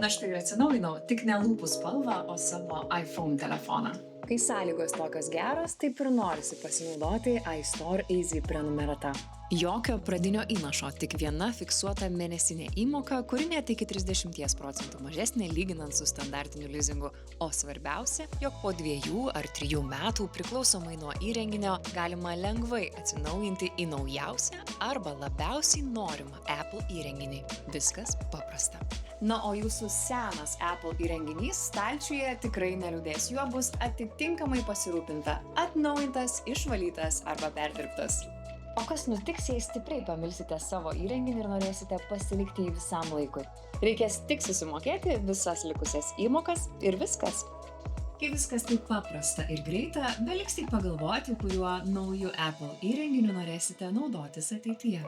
Na štai ir atsinaujinau tik ne lūpų spalvą, o savo iPhone telefoną. Kai sąlygos tokios geros, taip ir norisi pasinaudoti iStore Easy prenumerata. Jokio pradinio įnašo, tik viena fiksuota mėnesinė įmoka, kuri net iki 30% mažesnė lyginant su standartiniu lizingu. O svarbiausia, jog po 2 ar 3 metų priklausomai nuo įrenginio galima lengvai atsinaujinti į naujausią arba labiausiai norimą Apple įrenginį. Viskas paprasta. Na, o jūsų senas Apple įrenginys stalčiuje tikrai neliūdės, juo bus atitinkamai pasirūpinta, atnaujintas, išvalytas arba perdirbtas. O kas nutiks, jei stipriai pamilsite savo įrenginį ir norėsite pasilikti jį visam laikui? Reikės tik susimokėti visas likusias įmokas ir viskas. Kai viskas taip paprasta ir greita, beliks tik pagalvoti, kuriuo nauju Apple įrenginiu norėsite naudotis ateityje.